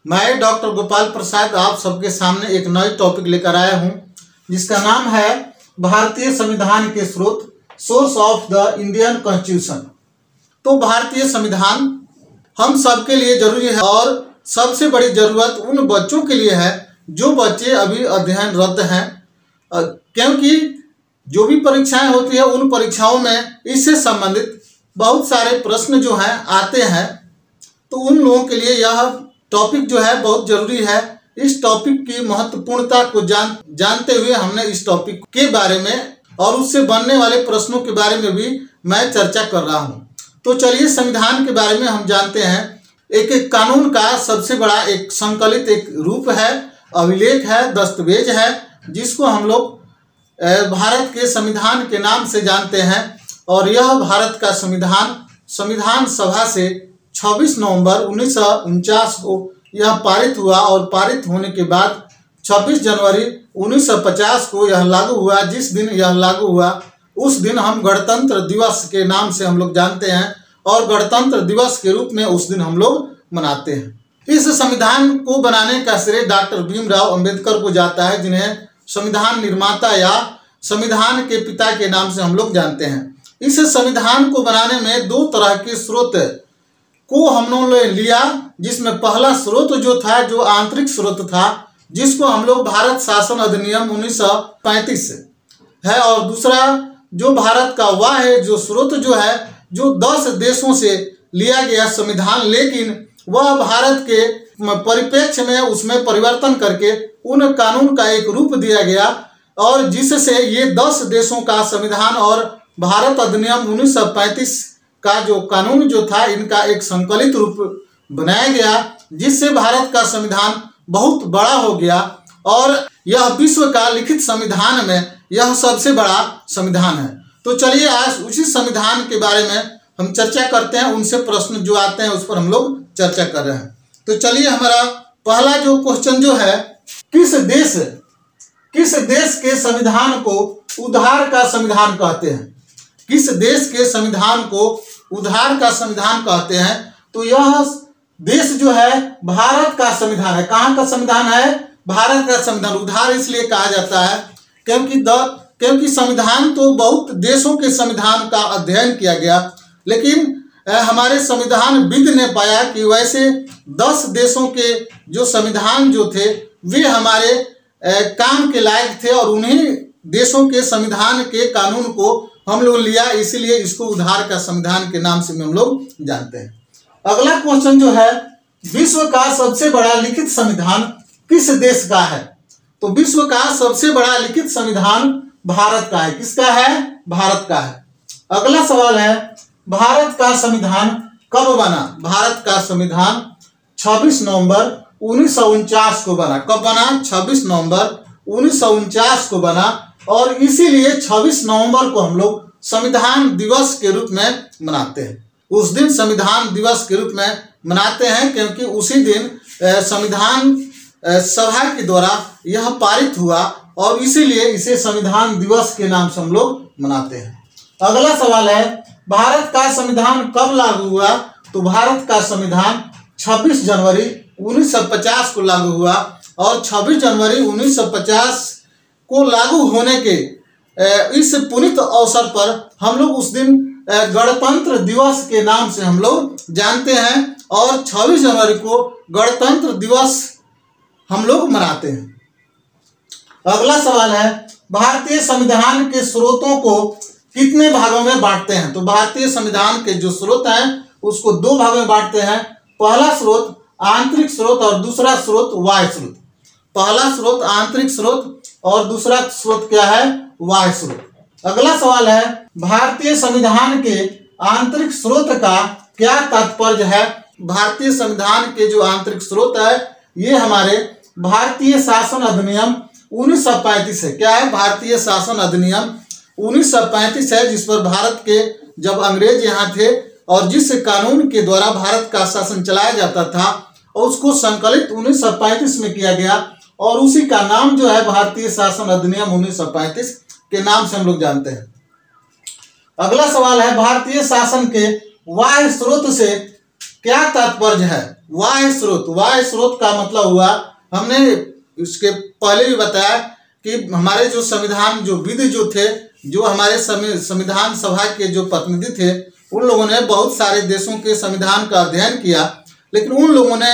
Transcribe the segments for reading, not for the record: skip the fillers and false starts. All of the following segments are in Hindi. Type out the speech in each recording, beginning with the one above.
मैं डॉक्टर गोपाल प्रसाद आप सबके सामने एक नई टॉपिक लेकर आया हूं, जिसका नाम है भारतीय संविधान के स्रोत, source of the Indian constitution. तो भारतीय संविधान हम सबके लिए जरूरी है और सबसे बड़ी जरूरत उन बच्चों के लिए है जो बच्चे अभी अध्ययनरत हैं, क्योंकि जो भी परीक्षाएं होती है उन परीक्षाओं में इससे संबंधित बहुत सारे प्रश्न जो हैं आते हैं। तो उन लोगों के लिए यह टॉपिक जो है बहुत जरूरी है। इस टॉपिक की महत्वपूर्णता को जानते हुए हमने इस टॉपिक के बारे में और उससे बनने वाले प्रश्नों के बारे में भी मैं चर्चा कर रहा हूं। तो चलिए संविधान के बारे में हम जानते हैं। एक कानून का सबसे बड़ा एक संकलित एक रूप है, अभिलेख है, दस्तावेज है, जिसको हम लोग भारत के संविधान के नाम से जानते हैं। और यह भारत का संविधान सभा से 26 नवंबर 1949 को यह पारित हुआ और पारित होने के बाद 26 जनवरी 1950 को यह लागू हुआ। जिस दिन यह लागू हुआ उस दिन हम गणतंत्र दिवस के नाम से हम लोग जानते हैं और गणतंत्र दिवस के रूप में उस दिन हम लोग मनाते हैं। इस संविधान को बनाने का श्रेय डॉक्टर भीमराव अंबेडकर को जाता है, जिन्हें संविधान निर्माता या संविधान के पिता के नाम से हम लोग जानते हैं। इस संविधान को बनाने में दो तरह के स्रोत को हम लोगों ने लिया, जिसमें पहला स्रोत जो था जो आंतरिक स्रोत था, जिसको हम लोग भारत शासन अधिनियम 1935 है, और दूसरा जो भारत का वह है जो स्रोत जो है जो 10 देशों से लिया गया संविधान, लेकिन वह भारत के परिप्रेक्ष्य में उसमें परिवर्तन करके उन कानून का एक रूप दिया गया और जिससे ये 10 देशों का संविधान और भारत अधिनियम 1935 का जो कानून जो था इनका एक संकलित रूप बनाया गया, जिससे भारत का संविधान बहुत बड़ा हो गया और यह विश्व का लिखित संविधान में यह सबसे बड़ा संविधान है। तो चलिए आज उसी संविधान के बारे में हम चर्चा करते हैं। उनसे प्रश्न जो आते हैं उस पर हम लोग चर्चा कर रहे हैं। तो चलिए हमारा पहला जो क्वेश्चन जो है, किस देश के संविधान को उधार का संविधान कहते हैं? किस देश के संविधान को उधार का संविधान कहते हैं? तो यह देश जो है भारत का संविधान है। कहाँ का संविधान है? भारत का संविधान। उधार इसलिए कहा जाता है क्योंकि संविधान तो बहुत देशों के संविधान का अध्ययन किया गया, लेकिन हमारे संविधानविद ने पाया कि वैसे 10 देशों के जो संविधान जो थे वे हमारे काम के लायक थे और उन्हीं देशों के संविधान के कानून को हम लोग लिया, इसीलिए इसको उधार का संविधान के नाम से हम लोग जानते हैं। अगला क्वेश्चन जो है, विश्व का सबसे बड़ा लिखित संविधान किस देश का है? तो विश्व का सबसे बड़ा लिखित संविधान भारत का है। किसका है? भारत का है। अगला सवाल है, भारत का संविधान कब बना? भारत का संविधान 26 नवंबर 1949 को बना। कब बना? 26 नवंबर 1949 को बना और इसीलिए 26 नवंबर को हम लोग संविधान दिवस के रूप में मनाते हैं। उस दिन संविधान दिवस के रूप में मनाते हैं क्योंकि उसी दिन संविधान सभा के द्वारा यह पारित हुआ और इसीलिए इसे संविधान दिवस के नाम से हम लोग मनाते हैं। अगला सवाल है, भारत का संविधान कब लागू हुआ? तो भारत का संविधान 26 जनवरी 1950 को लागू हुआ और 26 जनवरी 1950 को लागू होने के इस पुनीत अवसर पर हम लोग उस दिन गणतंत्र दिवस के नाम से हम लोग जानते हैं और 26 जनवरी को गणतंत्र दिवस हम लोग मनाते हैं। अगला सवाल है, भारतीय संविधान के स्रोतों को कितने भागों में बांटते हैं? तो भारतीय संविधान के जो स्रोत हैं उसको 2 भागों में बांटते हैं। पहला स्रोत आंतरिक स्रोत और दूसरा स्रोत बाह्य स्रोत। पहला स्रोत आंतरिक स्रोत और दूसरा स्रोत क्या है? बाह्य स्रोत। अगला सवाल है, भारतीय संविधान के आंतरिक स्रोत का क्या तात्पर्य है? भारतीय संविधान के जो आंतरिक स्रोत है ये हमारे भारतीय शासन अधिनियम 1935 है। क्या है? भारतीय शासन अधिनियम 1935 है, जिस पर भारत के जब अंग्रेज यहाँ थे और जिस कानून के द्वारा भारत का शासन चलाया जाता था और उसको संकलित 1935 में किया गया और उसी का नाम जो है भारतीय शासन अधिनियम 1935 के नाम से हम लोग जानते हैं। अगला सवाल है, भारतीय शासन के बाह्य स्रोत से क्या तात्पर्य है वाह्य स्रोत? वाह्य स्रोत का मतलब हुआ, हमने इसके पहले भी बताया कि हमारे जो संविधान जो विद जो थे, जो हमारे संविधान सभा के जो प्रतिनिधि थे, उन लोगों ने बहुत सारे देशों के संविधान का अध्ययन किया, लेकिन उन लोगों ने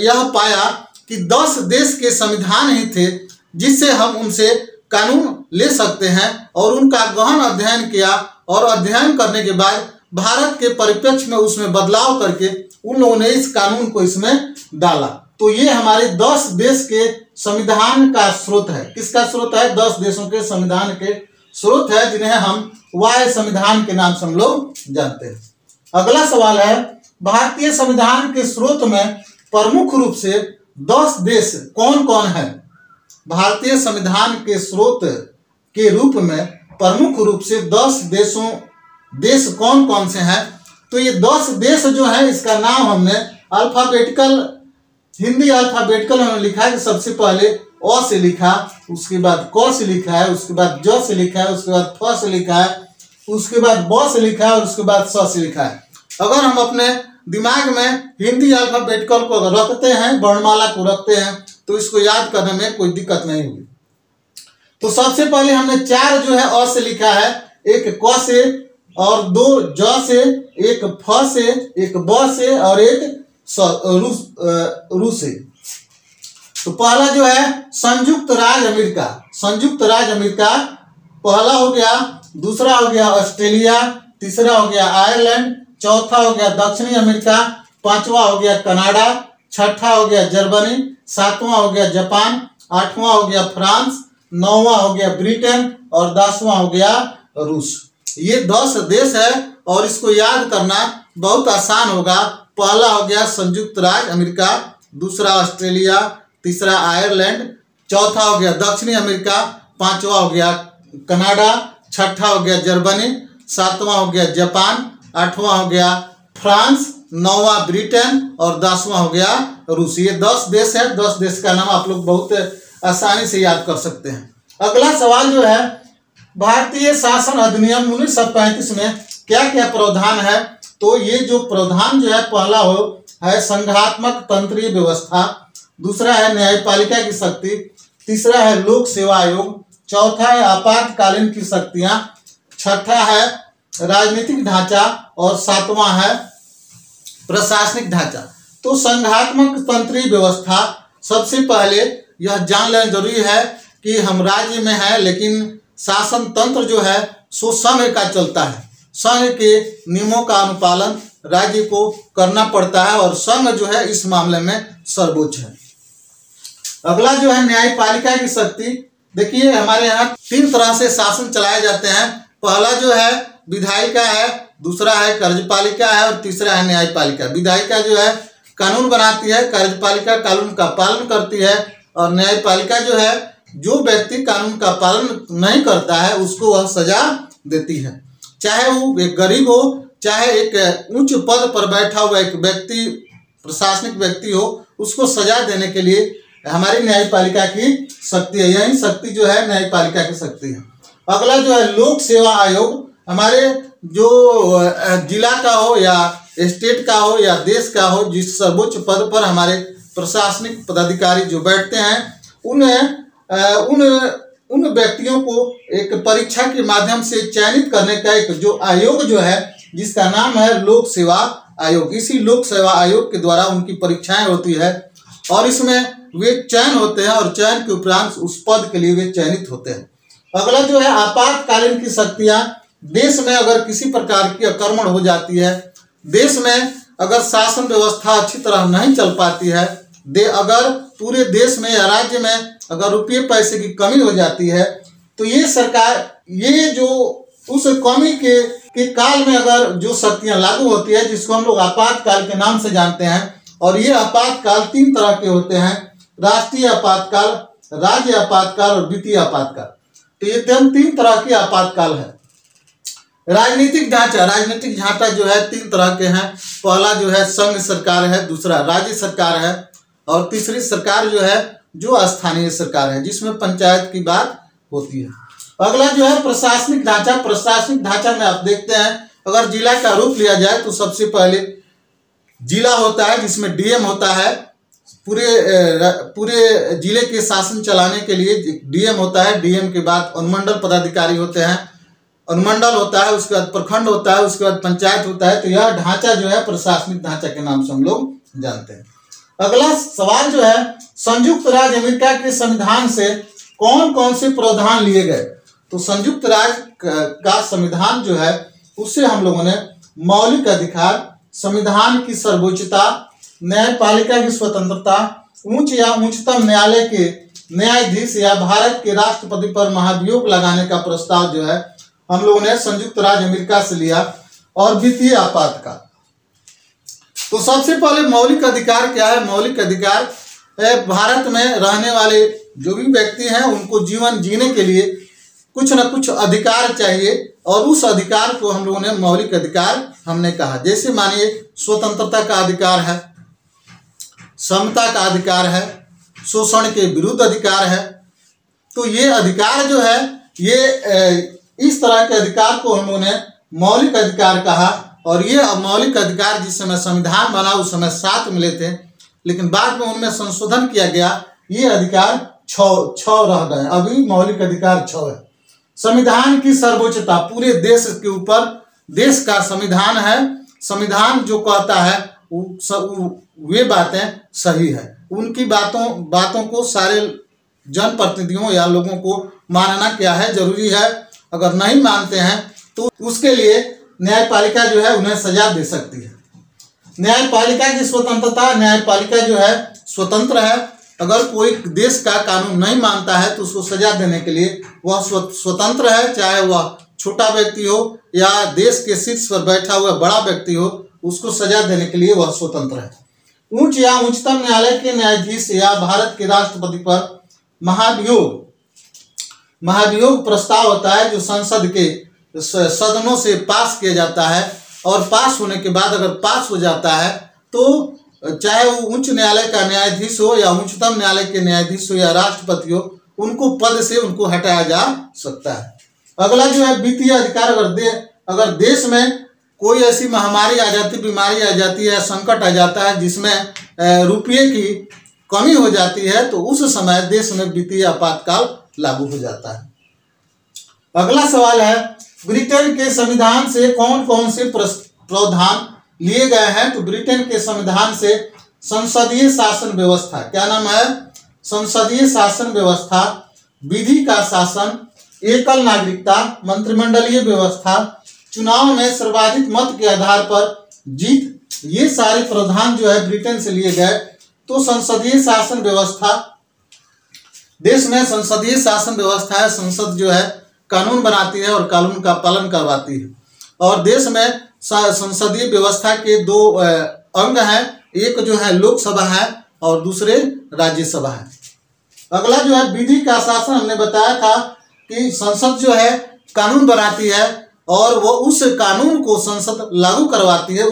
यह पाया कि 10 देश के संविधान ही थे जिससे हम उनसे कानून ले सकते हैं, और उनका गहन अध्ययन किया, और अध्ययन करने के बाद भारत के परिप्रेक्ष्य में उसमें बदलाव करके उन लोगों ने इस कानून को इसमें डाला। तो ये हमारे 10 देश के संविधान का स्रोत है। किसका स्रोत है? 10 देशों के संविधान के स्रोत है, जिन्हें हम वाह्य संविधान के नाम से हम लोग जानते हैं। अगला सवाल है, भारतीय संविधान के स्रोत में प्रमुख रूप से 10 देश कौन कौन है? भारतीय संविधान के स्रोत के रूप में प्रमुख रूप से 10 देश कौन कौन से हैं? तो ये 10 देश जो है, इसका नाम हमने अल्फाबेटिकल, हिंदी अल्फाबेटिकल हमने लिखा है कि सबसे पहले अ से लिखा, उसके बाद क से लिखा है, उसके बाद ज से लिखा है, उसके बाद फ से लिखा है, उसके बाद ब से लिखा है, और उसके बाद स से लिखा है। अगर हम अपने दिमाग में हिंदी अल्फाबेटिकल को रखते हैं, वर्णमाला को रखते हैं, तो इसको याद करने में कोई दिक्कत नहीं होगी। तो सबसे पहले हमने 4 जो है अ से लिखा है, एक क से, और 2 ज से, एक फ से, एक ब से, और एक रू से। तो पहला जो है संयुक्त राज्य अमेरिका, संयुक्त राज्य अमेरिका पहला हो गया, दूसरा हो गया ऑस्ट्रेलिया, तीसरा हो गया आयरलैंड, चौथा हो गया दक्षिणी अमेरिका, पांचवा हो गया कनाडा, छठा हो गया जर्मनी, सातवां हो गया जापान, आठवां हो गया फ्रांस, नौवां हो गया ब्रिटेन, और 10वां हो गया रूस। ये 10 देश है, और इसको याद करना बहुत आसान होगा। पहला हो गया संयुक्त राज्य अमेरिका, दूसरा ऑस्ट्रेलिया, तीसरा आयरलैंड, चौथा हो गया दक्षिणी अमेरिका, पांचवा हो गया कनाडा, छठा हो गया जर्मनी, सातवां हो गया जापान, आठवां हो गया फ्रांस, नौवां ब्रिटेन, और 10वां हो गया रूस। ये 10 देश है। 10 देश का नाम आप लोग बहुत आसानी से याद कर सकते हैं। अगला सवाल जो है, भारतीय शासन अधिनियम 1935 में क्या क्या प्रावधान है? तो ये जो प्रावधान जो है, पहला है संघात्मक तंत्रीय व्यवस्था, दूसरा है न्यायपालिका की शक्ति, तीसरा है लोक सेवा आयोग, चौथा है आपातकालीन की शक्तियां, छठा है राजनीतिक ढांचा, और 7वां है प्रशासनिक ढांचा। तो संघात्मक तंत्रीय व्यवस्था, सबसे पहले यह जान लेना जरूरी है कि हम राज्य में हैं, लेकिन शासन तंत्र जो है सो संघ का चलता है। संघ के नियमों का अनुपालन राज्य को करना पड़ता है, और संघ जो है इस मामले में सर्वोच्च है। अगला जो है न्यायपालिका की शक्ति। देखिए, हमारे यहाँ 3 तरह से शासन चलाए जाते हैं। पहला जो है विधायिका है, दूसरा है कार्यपालिका है, और तीसरा है न्यायपालिका। विधायिका जो है कानून बनाती है, कार्यपालिका कानून का पालन करती है, और न्यायपालिका जो है जो व्यक्ति कानून का पालन नहीं करता है उसको वह सजा देती है। चाहे वो एक गरीब हो, चाहे एक उच्च पद पर बैठा हुआ एक व्यक्ति, प्रशासनिक व्यक्ति हो, उसको सजा देने के लिए हमारी न्यायपालिका की शक्ति है। यही शक्ति जो है न्यायपालिका की शक्ति है। अगला जो है लोक सेवा आयोग। हमारे जो जिला का हो या स्टेट का हो या देश का हो, जिस सर्वोच्च पद पर हमारे प्रशासनिक पदाधिकारी जो बैठते हैं, उन व्यक्तियों को एक परीक्षा के माध्यम से चयनित करने का एक जो आयोग जो है, जिसका नाम है लोक सेवा आयोग। इसी लोक सेवा आयोग के द्वारा उनकी परीक्षाएं होती है, और इसमें वे चयन होते हैं, और चयन के उपरांत उस पद के लिए वे चयनित होते हैं। अगला जो है आपातकालीन की शक्तियां। देश में अगर किसी प्रकार की आक्रमण हो जाती है, देश में अगर शासन व्यवस्था अच्छी तरह नहीं चल पाती है, अगर पूरे देश में या राज्य में अगर रुपये पैसे की कमी हो जाती है, तो ये सरकार, ये जो उस कमी के काल में अगर जो शक्तियां लागू होती है, जिसको हम लोग आपातकाल के नाम से जानते हैं, और ये आपातकाल 3 तरह के होते हैं: राष्ट्रीय आपातकाल, राज्य आपातकाल और वित्तीय आपातकाल। तो ये 3 तरह के आपातकाल है। राजनीतिक ढांचा। राजनीतिक ढांचा जो है 3 तरह के हैं। पहला जो है संघ सरकार है, दूसरा राज्य सरकार है, और तीसरी सरकार जो है जो स्थानीय सरकार है, जिसमें पंचायत की बात होती है। अगला जो है प्रशासनिक ढांचा। प्रशासनिक ढांचा में आप देखते हैं, अगर जिला का रूप लिया जाए तो सबसे पहले जिला होता है जिसमें डीएम होता है। पूरे जिले के शासन चलाने के लिए डीएम होता है। डीएम के बाद अनुमंडल पदाधिकारी होते हैं, अनुमंडल होता है, उसके बाद प्रखंड होता है, उसके बाद पंचायत होता है। तो यह ढांचा जो है प्रशासनिक ढांचा के नाम से हम लोग जानते हैं। अगला सवाल जो है, संयुक्त राज्य अमेरिका के संविधान से कौन कौन से प्रावधान लिए गए? तो संयुक्त राज्य का संविधान जो है उससे हम लोगों ने मौलिक अधिकार, संविधान की सर्वोच्चता, न्यायपालिका की स्वतंत्रता, उच्च या उच्चतम न्यायालय के न्यायाधीश या भारत के राष्ट्रपति पर महाभियोग लगाने का प्रस्ताव जो है हम लोगों ने संयुक्त राज्य अमेरिका से लिया, और वित्तीय आपातकाल। तो सबसे पहले मौलिक अधिकार क्या है? मौलिक अधिकार भारत में रहने वाले जो भी व्यक्ति हैं उनको जीवन जीने के लिए कुछ न कुछ अधिकार चाहिए, और उस अधिकार को हम लोगों ने मौलिक अधिकार हमने कहा। जैसे मानिए स्वतंत्रता का अधिकार है, समता का अधिकार है, शोषण के विरुद्ध अधिकार है। तो ये अधिकार जो है ये इस तरह के अधिकार को हम लोगों ने मौलिक अधिकार कहा। और ये मौलिक अधिकार जिस समय संविधान बना उस समय 7 मिले थे, लेकिन बाद में उनमें संशोधन किया गया, ये अधिकार 6 रह गए। अभी मौलिक अधिकार 6 है। संविधान की सर्वोच्चता, पूरे देश के ऊपर देश का संविधान है, संविधान जो कहता है वे बातें सही है। उनकी बातों को सारे जनप्रतिनिधियों या लोगों को मानना क्या है, जरूरी है। अगर नहीं मानते हैं तो उसके लिए न्यायपालिका जो है उन्हें सजा दे सकती है। न्यायपालिका की स्वतंत्रता, न्यायपालिका जो है स्वतंत्र है। अगर कोई देश का कानून नहीं मानता है तो उसको सजा देने के लिए वह स्वतंत्र है, चाहे वह छोटा व्यक्ति हो या देश के शीर्ष पर बैठा हुआ बड़ा व्यक्ति हो, उसको सजा देने के लिए वह स्वतंत्र है। उच्च या उच्चतम न्यायालय के न्यायाधीश या भारत के राष्ट्रपति पर महाभियोग प्रस्ताव होता है, जो संसद के सदनों से पास किया जाता है, और पास होने के बाद अगर पास हो जाता है तो चाहे वो उच्च न्यायालय का न्यायाधीश हो या उच्चतम न्यायालय के न्यायाधीश हो या राष्ट्रपति हो, उनको पद से उनको हटाया जा सकता है। अगला जो है वित्तीय अधिकार। अगर देश में कोई ऐसी महामारी आ जाती, बीमारी आ जाती है, संकट आ जाता है जिसमें रुपये की कमी हो जाती है, तो उस समय देश में वित्तीय आपातकाल लागू हो जाता है। अगला सवाल है, ब्रिटेन के संविधान से कौन कौन से प्रावधान लिए गए हैं? तो ब्रिटेन के संविधान से संसदीय शासन व्यवस्था, क्या नाम है? संसदीय शासन व्यवस्था, विधि का शासन, एकल नागरिकता, मंत्रिमंडलीय व्यवस्था, चुनाव में सर्वाधिक मत के आधार पर जीत, ये सारे प्रावधान जो है ब्रिटेन से लिए गए। तो संसदीय शासन व्यवस्था, देश में संसदीय शासन व्यवस्था है, संसद जो है कानून बनाती है और कानून का पालन करवाती है। और देश में संसदीय व्यवस्था के 2 अंग हैं, एक जो है लोकसभा है और दूसरे राज्यसभा है। अगला जो है विधि का शासन, हमने बताया था कि संसद जो है कानून बनाती है और वो उस कानून को संसद लागू करवाती है।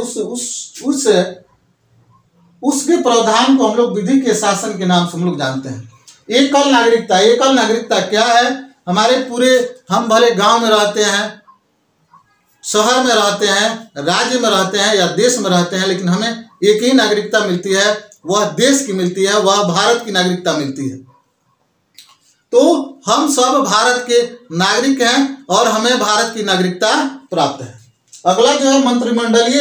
उसके प्रावधान को हम लोग विधि के शासन के नाम से हम लोग जानते हैं। एकल नागरिकता, एकल नागरिकता क्या है? हम भले गांव में रहते हैं, शहर में रहते हैं, राज्य में रहते हैं या देश में रहते हैं, लेकिन हमें एक ही नागरिकता मिलती है, वह देश की मिलती है, वह भारत की नागरिकता मिलती है। तो हम सब भारत के नागरिक हैं और हमें भारत की नागरिकता प्राप्त है। अगला जो है मंत्रिमंडलीय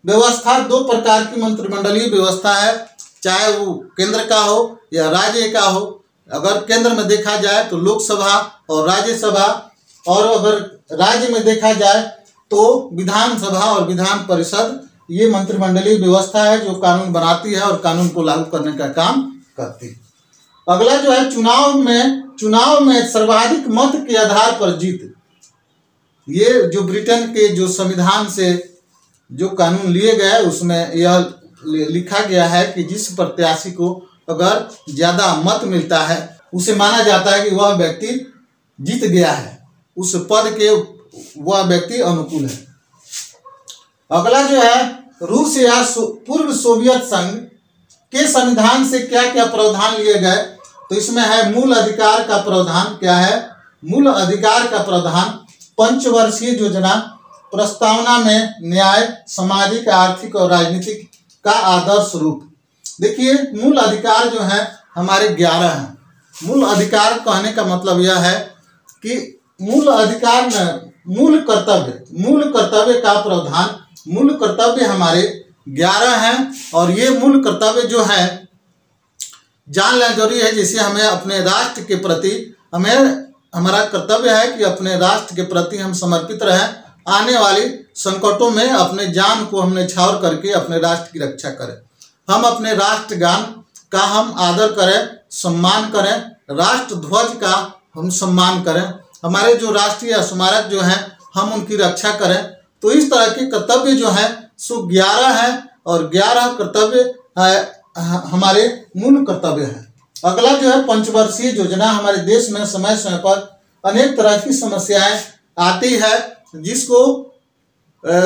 व्यवस्था, 2 प्रकार की मंत्रिमंडलीय व्यवस्था है, चाहे वो केंद्र का हो या राज्य का हो। अगर केंद्र में देखा जाए तो लोकसभा और राज्यसभा, और अगर राज्य में देखा जाए तो विधानसभा और विधान परिषद। ये मंत्रिमंडलीय व्यवस्था है जो कानून बनाती है और कानून को लागू करने का काम करती है। अगला जो है चुनाव में सर्वाधिक मत के आधार पर जीत। ये जो ब्रिटेन के जो संविधान से जो कानून लिए गए उसमें यह लिखा गया है कि जिस प्रत्याशी को अगर ज्यादा मत मिलता है उसे माना जाता है कि वह व्यक्ति जीत गया है, उस पद के वह व्यक्ति अनुकूल है। अगला जो है रूस या पूर्व सोवियत संघ के संविधान से क्या क्या प्रावधान लिए गए? तो इसमें है मूल अधिकार का प्रावधान। क्या है मूल अधिकार का प्रावधान? 5 वर्षीय योजना, प्रस्तावना में न्याय, सामाजिक, आर्थिक और राजनीतिक का आदर्श रूप। देखिए, मूल अधिकार जो है हमारे 11 हैं। मूल अधिकार कहने का मतलब यह है कि मूल अधिकार में मूल कर्तव्य का प्रावधान, मूल कर्तव्य हमारे 11 हैं। और ये मूल कर्तव्य जो है जान लेना जरूरी है। जैसे हमें अपने राष्ट्र के प्रति हमारा कर्तव्य है कि अपने राष्ट्र के प्रति हम समर्पित रहें, आने वाली संकटों में अपने जान को हम न्यौछावर करके अपने राष्ट्र की रक्षा करें। हम अपने राष्ट्रगान का हम आदर करें, सम्मान करें, राष्ट्र ध्वज का हम सम्मान करें, हमारे जो राष्ट्रीय स्मारक जो हैं हम उनकी रक्षा करें। तो इस तरह के कर्तव्य जो हैं सो 11 हैं और 11 कर्तव्य हमारे मूल कर्तव्य हैं। अगला जो है पंचवर्षीय योजना। हमारे देश में समय समय पर अनेक तरह की समस्याएं आती है जिसको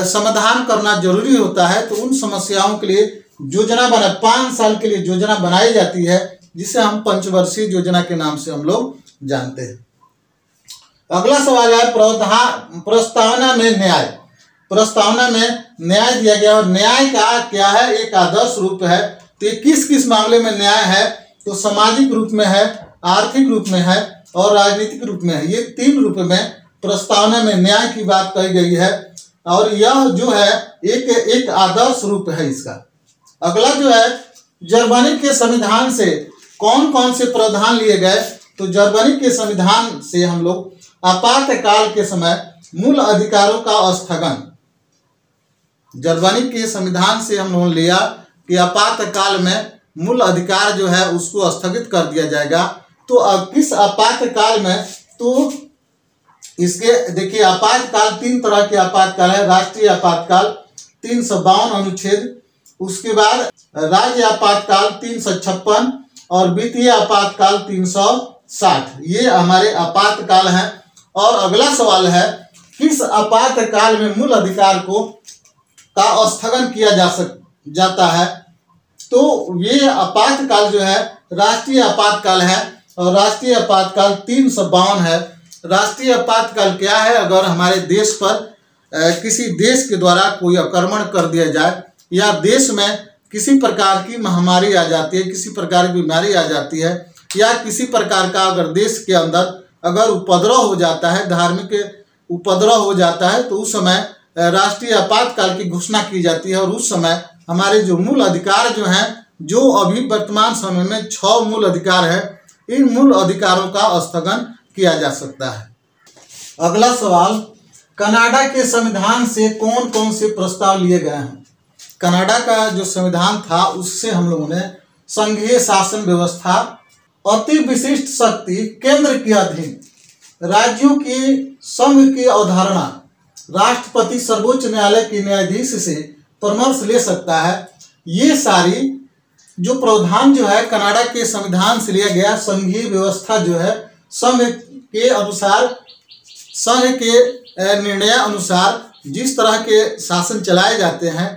समाधान करना जरूरी होता है। तो उन समस्याओं के लिए योजना 5 साल के लिए योजना बनाई जाती है, जिसे हम पंचवर्षीय योजना के नाम से हम लोग जानते हैं। अगला सवाल है प्रस्तावना में न्याय। प्रस्तावना में न्याय दिया गया और न्याय का क्या है, एक आदर्श रूप है। तो ये किस किस मामले में न्याय है, तो सामाजिक रूप में है, आर्थिक रूप में है और राजनीतिक रूप में है। ये 3 रूप में प्रस्तावना में न्याय की बात कही गई है और यह जो है एक आदर्श रूप है इसका। अगला जो है जर्मनी के संविधान से कौन कौन से प्रावधान लिए गए, तो जर्मनी के संविधान से हम लोग आपातकाल के समय मूल अधिकारों का स्थगन, जर्मनी के संविधान से हम लोगों ने लिया कि आपातकाल में मूल अधिकार जो है उसको स्थगित कर दिया जाएगा। तो अब किस आपातकाल में, तो इसके देखिए आपातकाल 3 तरह के आपातकाल है। राष्ट्रीय आपातकाल 352 अनुच्छेद, उसके बाद राज्य आपातकाल 356 और वित्तीय आपातकाल 360। ये हमारे आपातकाल हैं। और अगला सवाल है किस आपातकाल में मूल अधिकार का स्थगन किया जाता है, तो ये आपातकाल जो है राष्ट्रीय आपातकाल है और राष्ट्रीय आपातकाल 352 है। राष्ट्रीय आपातकाल क्या है, अगर हमारे देश पर किसी देश के द्वारा कोई आक्रमण कर दिया जाए या देश में किसी प्रकार की महामारी आ जाती है, किसी प्रकार की बीमारी आ जाती है या किसी प्रकार का अगर देश के अंदर अगर उपद्रव हो जाता है, धार्मिक उपद्रव हो जाता है, तो उस समय राष्ट्रीय आपातकाल की घोषणा की जाती है। और उस समय हमारे जो मूल अधिकार जो हैं, जो अभी वर्तमान समय में 6 मूल अधिकार है, इन मूल अधिकारों का स्थगन किया जा सकता है। अगला सवाल, कनाडा के संविधान से कौन कौन से प्रस्ताव लिए गए हैं। कनाडा का जो संविधान था उससे हम लोगों ने संघीय शासन व्यवस्था, अति विशिष्ट शक्ति केंद्र के अधीन, राज्यों की संघ की अवधारणा, राष्ट्रपति सर्वोच्च न्यायालय के न्यायाधीश से परामर्श ले सकता है। ये सारी जो प्रावधान जो है कनाडा के संविधान से लिया गया। संघीय व्यवस्था जो है संघ के अनुसार, संघ के निर्णय अनुसार जिस तरह के शासन चलाए जाते हैं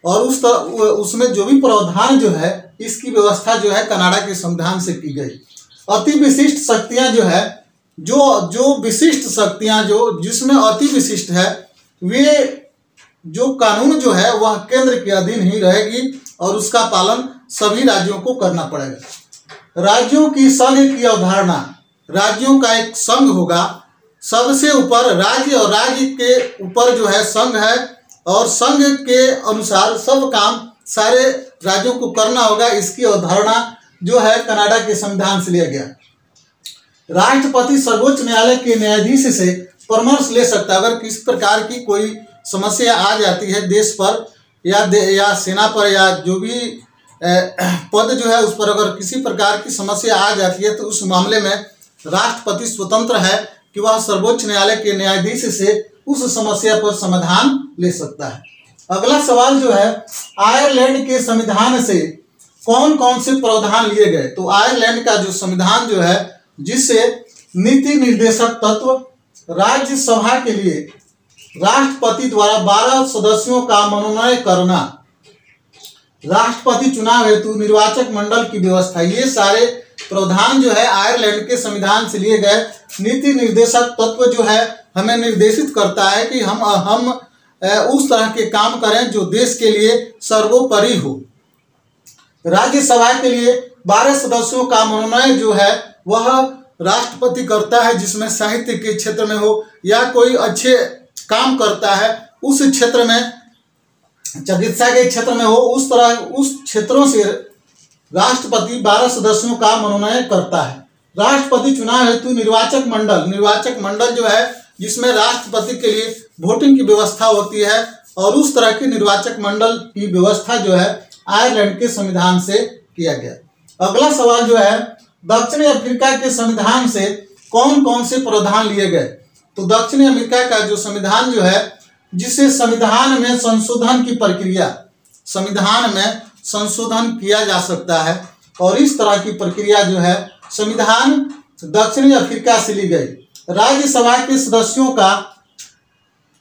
और उसमें जो भी प्रावधान जो है इसकी व्यवस्था जो है कनाडा के संविधान से की गई। अति विशिष्ट शक्तियां जो है, जो विशिष्ट शक्तियां जो जिसमें अति विशिष्ट है, वे जो कानून जो है वह केंद्र के अधीन ही रहेगी और उसका पालन सभी राज्यों को करना पड़ेगा। राज्यों की संघ की अवधारणा, राज्यों का एक संघ होगा, सबसे ऊपर राज्य और राज्य के ऊपर जो है संघ है और संघ के अनुसार सब काम सारे राज्यों को करना होगा। इसकी अवधारणा जो है कनाडा के संविधान से लिया गया। राष्ट्रपति सर्वोच्च न्यायालय के न्यायाधीश से परामर्श ले सकता है। अगर किसी प्रकार की कोई समस्या आ जाती है देश पर या सेना पर या जो भी पद जो है उस पर अगर किसी प्रकार की समस्या आ जाती है, तो उस मामले में राष्ट्रपति स्वतंत्र है कि वह सर्वोच्च न्यायालय के न्यायाधीश से उस समस्या पर समाधान ले सकता है। अगला सवाल जो है आयरलैंड के संविधान से कौन कौन से प्रावधान लिए गए। तो आयरलैंड का जो संविधान जो है, जिससे नीति निर्देशक तत्व, राज्यसभा के लिए राष्ट्रपति द्वारा 12 सदस्यों का मनोनयन करना, राष्ट्रपति चुनाव हेतु निर्वाचक मंडल की व्यवस्था, ये सारे प्रावधान जो है आयरलैंड के संविधान से लिए गए। नीति निर्देशक तत्व जो है हमें निर्देशित करता है कि हम उस तरह के काम करें जो देश के लिए सर्वोपरि हो। राज्यसभा के लिए 12 सदस्यों का मनोनयन जो है वह राष्ट्रपति करता है, जिसमें साहित्य के क्षेत्र में हो या कोई अच्छे काम करता है उस क्षेत्र में, चिकित्सा के क्षेत्र में हो, उस क्षेत्रों से राष्ट्रपति 12 सदस्यों का मनोनयन करता है। राष्ट्रपति चुनाव हेतु निर्वाचक मंडल जो है जिसमें राष्ट्रपति के लिए वोटिंग की व्यवस्था होती है, और उस तरह की निर्वाचक मंडल की व्यवस्था जो है आयरलैंड के संविधान से किया गया। अगला सवाल जो है, दक्षिण अफ्रीका के संविधान से कौन कौन से प्रावधान लिए गए? तो दक्षिण अफ्रीका का जो संविधान जो है, जिसे संविधान में संशोधन की प्रक्रिया, संविधान में संशोधन किया जा सकता है, और इस तरह की प्रक्रिया जो है संविधान दक्षिणी अफ्रीका से ली गई। राज्यसभा के सदस्यों का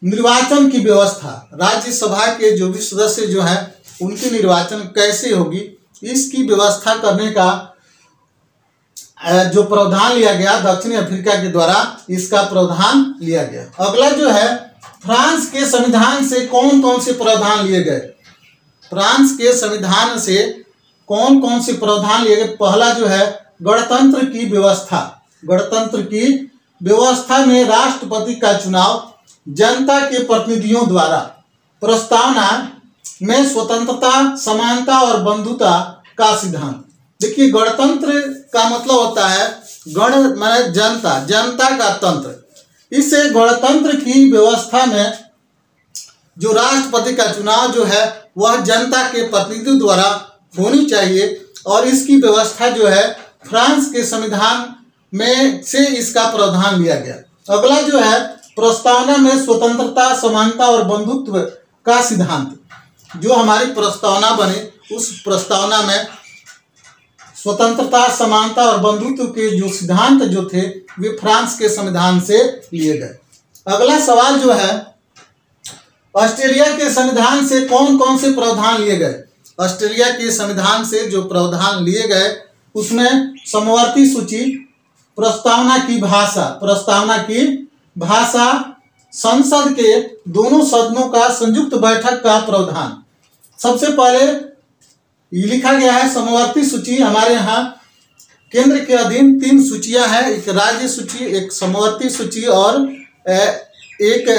निर्वाचन की व्यवस्था, राज्यसभा के जो भी सदस्य जो है उनकी निर्वाचन कैसे होगी, इसकी व्यवस्था करने का जो प्रावधान लिया गया दक्षिणी अफ्रीका के द्वारा, इसका प्रावधान लिया गया। अगला जो है, फ्रांस के संविधान से कौन कौन से प्रावधान लिए गए? फ्रांस के संविधान से कौन कौन से प्रावधान लिए गए? पहला जो है, गणतंत्र की व्यवस्था। गणतंत्र की व्यवस्था में राष्ट्रपति का चुनाव जनता के प्रतिनिधियों द्वारा, प्रस्तावना में स्वतंत्रता, समानता और बंधुता का सिद्धांत। देखिए, गणतंत्र का मतलब होता है गण माने जनता, जनता का तंत्र। इस गणतंत्र की व्यवस्था में जो राष्ट्रपति का चुनाव जो है वह जनता के प्रतिनिधियों द्वारा होनी चाहिए, और इसकी व्यवस्था जो है फ्रांस के संविधान में से इसका प्रावधान लिया गया। अगला जो है, प्रस्तावना में स्वतंत्रता, समानता और बंधुत्व का सिद्धांत। जो हमारी प्रस्तावना बने उस प्रस्तावना में स्वतंत्रता, समानता और बंधुत्व के जो सिद्धांत जो थे वे फ्रांस के संविधान से लिए गए। अगला सवाल जो है, ऑस्ट्रेलिया के संविधान से कौन कौन से प्रावधान लिए गए? ऑस्ट्रेलिया के संविधान से जो प्रावधान लिए गए उसमें समवर्ती सूची, प्रस्तावना की भाषा, संसद के दोनों सदनों का संयुक्त बैठक का प्रावधान। सबसे पहले ये लिखा गया है समवर्ती सूची। हमारे यहाँ केंद्र के अधीन 3 सूचियां हैं, एक राज्य सूची, एक समवर्ती सूची और एक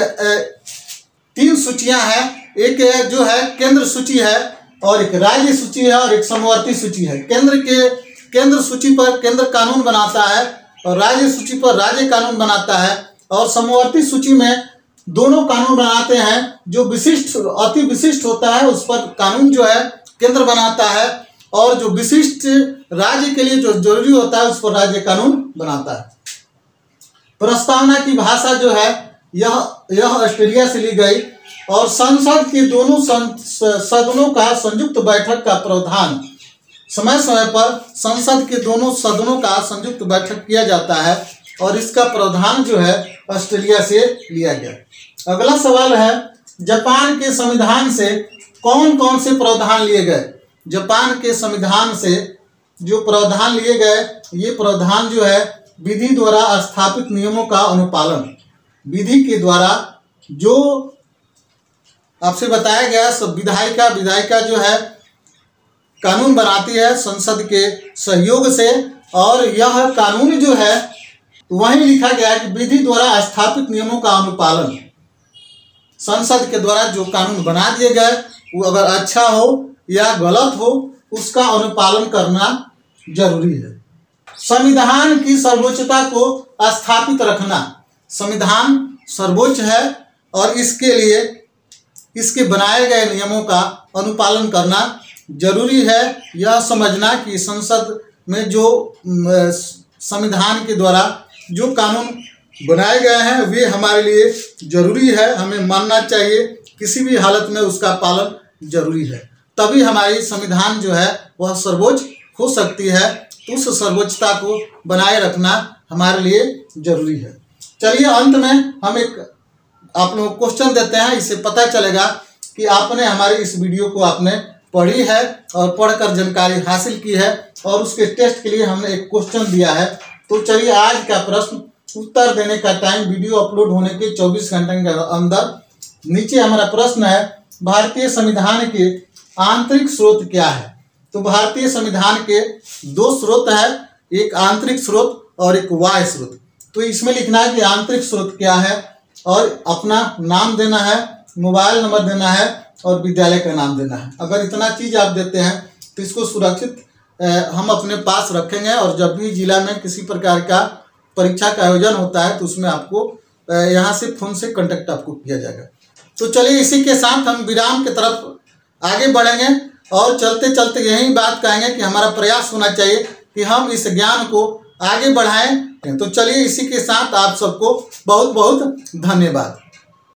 3 सूचियां हैं। एक जो है केंद्र सूची है, और एक राज्य सूची है, और एक समवर्ती सूची है। केंद्र सूची पर केंद्र कानून बनाता है, और राज्य सूची पर राज्य कानून बनाता है, और समवर्ती सूची में दोनों कानून बनाते हैं। जो विशिष्ट, अति विशिष्ट होता है उस पर कानून जो है केंद्र बनाता है, और जो विशिष्ट राज्य के लिए जो जरूरी होता है उस पर राज्य कानून बनाता है। प्रस्तावना की भाषा जो है यह ऑस्ट्रेलिया से ली गई, और संसद के दोनों सदनों का संयुक्त बैठक का प्रावधान। समय समय पर संसद के दोनों सदनों का संयुक्त बैठक किया जाता है, और इसका प्रावधान जो है ऑस्ट्रेलिया से लिया गया। अगला सवाल है, जापान के संविधान से कौन कौन से प्रावधान लिए गए? जापान के संविधान से जो प्रावधान लिए गए, ये प्रावधान जो है विधि द्वारा स्थापित नियमों का अनुपालन। विधि के द्वारा जो आपसे बताया गया, सब विधायिका जो है कानून बनाती है संसद के सहयोग से, और यह कानून जो है वहीं लिखा गया है कि विधि द्वारा स्थापित नियमों का अनुपालन। संसद के द्वारा जो कानून बना दिए गए वो अगर अच्छा हो या गलत हो उसका अनुपालन करना जरूरी है। संविधान की सर्वोच्चता को स्थापित रखना। संविधान सर्वोच्च है, और इसके लिए इसके बनाए गए नियमों का अनुपालन करना जरूरी है। यह समझना कि संसद में जो संविधान के द्वारा जो कानून बनाए गए हैं वे हमारे लिए जरूरी है, हमें मानना चाहिए, किसी भी हालत में उसका पालन जरूरी है, तभी हमारी संविधान जो है वह सर्वोच्च हो सकती है। तो उस सर्वोच्चता को बनाए रखना हमारे लिए जरूरी है। चलिए अंत में हम एक आप लोग क्वेश्चन देते हैं, इससे पता चलेगा कि आपने हमारे इस वीडियो को आपने पढ़ी है और पढ़कर जानकारी हासिल की है, और उसके टेस्ट के लिए हमने एक क्वेश्चन दिया है। तो चलिए आज का प्रश्न उत्तर देने का टाइम वीडियो अपलोड होने के 24 घंटे के अंदर। नीचे हमारा प्रश्न है, भारतीय संविधान के आंतरिक स्रोत क्या है? तो भारतीय संविधान के दो स्रोत है, एक आंतरिक स्रोत और एक बाह्य स्रोत। तो इसमें लिखना है कि आंतरिक स्रोत क्या है और अपना नाम देना है, मोबाइल नंबर देना है और विद्यालय का नाम देना है। अगर इतना चीज़ आप देते हैं तो इसको सुरक्षित हम अपने पास रखेंगे और जब भी जिला में किसी प्रकार का परीक्षा का आयोजन होता है तो उसमें आपको यहाँ से फ़ोन से कांटेक्ट आपको किया जाएगा। तो चलिए इसी के साथ हम विराम की तरफ आगे बढ़ेंगे और चलते चलते यही बात कहेंगे कि हमारा प्रयास होना चाहिए कि हम इस ज्ञान को आगे बढ़ाएं। तो चलिए इसी के साथ आप सबको बहुत बहुत धन्यवाद।